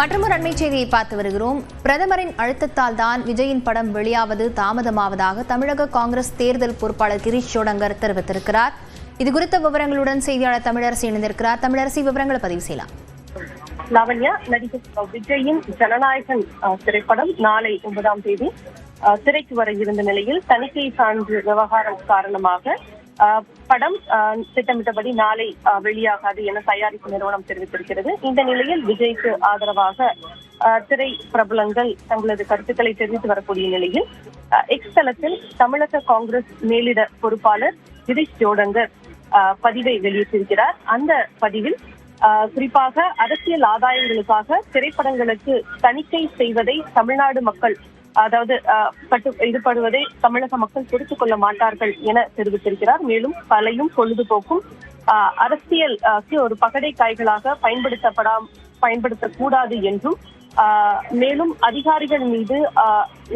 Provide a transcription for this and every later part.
மற்றொரு அண்மை செய்தியை பார்த்து வருகிறோம். பிரதமரின் அழுத்தத்தால் தான் விஜயின் படம் வெளியாவது தாமதமாவதாக தமிழக காங்கிரஸ் தேர்தல் பொறுப்பாளர் கிரீஷ் ஜோடங்கர் தெரிவித்திருக்கிறார். இதுகுறித்த விவரங்களுடன் செய்தியாளர் தமிழரசி இணைந்திருக்கிறார். தமிழரசி, விவரங்களை பதிவு செய்யலாம். லாவண்யா, நடிகர் விஜயின் ஜனநாயகன் திரைப்படம் நாளை 9ஆம் தேதி திரைக்கு வர இருந்த நிலையில் தணிக்கை சான்று விவகாரம் காரணமாக படம் திட்டமிட்டபடி நாளை வெளியாகாது என தயாரிப்பு நிறுவனம் தெரிவித்திருக்கிறது. இந்த நிலையில் விஜய்க்கு ஆதரவாக திரை பிரபலங்கள் தங்களது கருத்துக்களை தெரிவித்து வரக்கூடிய நிலையில் எக்ஸ் தளத்தில் தமிழக காங்கிரஸ் மேலிட பொறுப்பாளர் கிரீஷ் ஜோடங்கர் பதிவை வெளியிட்டிருக்கிறார். அந்த பதிவில் குறிப்பாக அரசியல் ஆதாயங்களுக்காக திரைப்படங்களுக்கு தணிக்கை செய்வதை தமிழ்நாடு மக்கள் ஈடுபடுவதை தமிழக மக்கள் பொறுத்துக் கொள்ள மாட்டார்கள் என தெரிவித்திருக்கிறார். மேலும் கலையும் பொழுதுபோக்கும் அரசியல் ஒரு பகடை காய்களாக பயன்படுத்தக்கூடாது என்றும் மேலும் அதிகாரிகள் மீது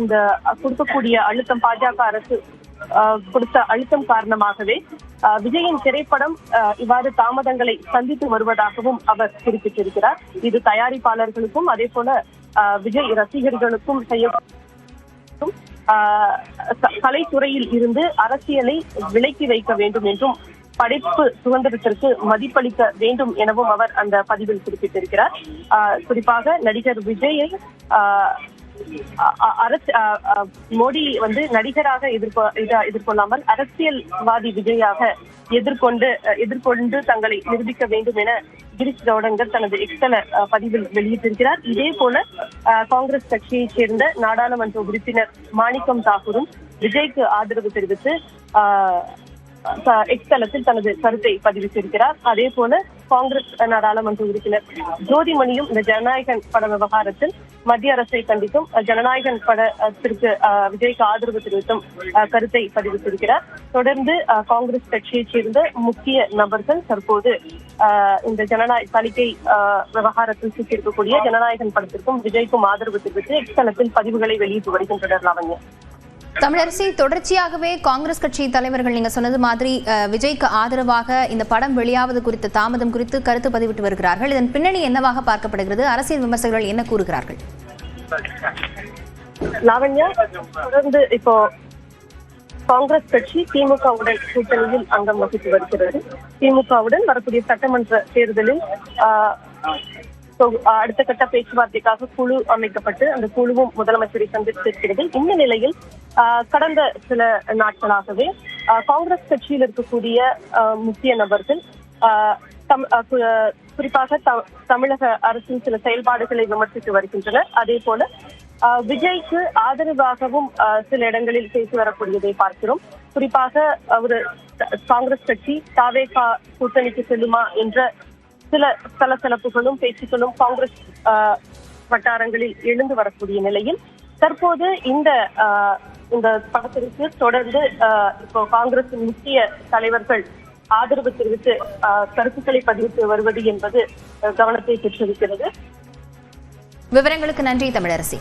இந்த கொடுக்கக்கூடிய அழுத்தம், பாஜக அரசு கொடுத்த அழுத்தம் காரணமாகவே விஜயின் திரைப்படம் இவ்வாறு தாமதங்களை சந்தித்து வருவதாகவும் அவர் குறிப்பிட்டிருக்கிறார். இது தயாரிப்பாளர்களுக்கும் அதே போல விஜய் ரசிகர்களுக்கும் கலைத்துறையில் இருந்து அரசியலை விலக்கி வைக்க வேண்டும் என்றும் படைப்பு சுதந்திரத்திற்கு மதிப்பளிக்க வேண்டும் எனவும் அவர் அந்த பதிவில் குறிப்பிட்டிருக்கிறார். குறிப்பாக நடிகர் விஜயை மோடி நடிகராக எதிர்கொள்ளாமல் அரசியல்வாதி விஜயாக எதிர்கொண்டு தங்களை நிரூபிக்க வேண்டும் என கிரீஷ் ஜோடங்கர் தனது எக்ஸ்தல பதிவில் வெளியிட்டிருக்கிறார். இதே போல காங்கிரஸ் கட்சியைச் சேர்ந்த நாடாளுமன்ற உறுப்பினர் மாணிக்கம் தாக்கூரும் விஜய்க்கு ஆதரவு தெரிவித்து எக்ஸ் தளத்தில் தனது கருத்தை பதிவிட்டிருக்கிறார். அதே போல காங்கிரஸ் நாடாளுமன்ற உறுப்பினர் ஜோதிமணியும் இந்த ஜனநாயகன் பட விவகாரத்தில் மத்திய அரசை கண்டித்தும் ஜனநாயகன் படத்திற்கு விஜய்க்கு ஆதரவு தெரிவித்தும் கருத்தை பதிவிட்டிருக்கிறார். தொடர்ந்து காங்கிரஸ் கட்சியைச் சேர்ந்த முக்கிய நபர்கள் தற்போது இந்த தணிக்கை விவகாரத்தில் சிக்கியிருக்கக்கூடிய ஜனநாயகன் படத்திற்கும் விஜய்க்கும் ஆதரவு தெரிவித்து எக்ஸ் தளத்தில் பதிவுகளை வெளியிட்டு வருகின்றனர். லாவண்யா, தமிழரசி, தொடர்ச்சியாகவே காங்கிரஸ் கட்சி தலைவர்கள் நீங்க சொன்னது மாதிரி விஜய்க்கு ஆதரவாக இந்த படம் வெளியாவது குறித்த தாமதம் குறித்து கருத்து பதிவிட்டு வருகிறார்கள். இதன் பின்னணி என்னவாக பார்க்கப்படுகிறது? அரசியல் விமர்சகர்கள் என்ன கூறுகிறார்கள்? லாவண்யா, தொடர்ந்து இப்போ காங்கிரஸ் கட்சி திமுகவுடன் கூட்டணியில் அங்கம் வகித்து வருகிறது. திமுகவுடன் வரக்கூடிய சட்டமன்ற தேர்தலில் அடுத்த கட்ட பேச்சுவார்த்தைக்காக குழு அமைக்கப்பட்டு அந்த குழுவும் முதலமைச்சரை சந்தித்திருக்கிறது. இந்த நிலையில் கடந்த சில நாட்களாகவே காங்கிரஸ் கட்சியில் இருக்கக்கூடிய முக்கிய நபர்கள் குறிப்பாக தமிழக அரசின் சில செயல்பாடுகளை விமர்சித்து வருகின்றனர். அதே போல விஜய்க்கு ஆதரவாகவும் சில இடங்களில் பேசி வரக்கூடியதை பார்க்கிறோம். குறிப்பாக ஒரு காங்கிரஸ் கட்சி தாவேகா கூட்டணிக்கு செல்லுமா என்ற சில சலசலப்புகளும் பேச்சுக்களும் காங்கிரஸ் வட்டாரங்களில் எழுந்து வரக்கூடிய நிலையில் தற்போது இந்த படத்திற்கு தொடர்ந்து இப்போ காங்கிரசின் முக்கிய தலைவர்கள் ஆதரவு தெரிவித்து கருத்துக்களை பதிவிட்டு வருவது என்பது கவனத்தை பெற்றிருக்கிறது. விவரங்களுக்கு நன்றி தமிழரசி.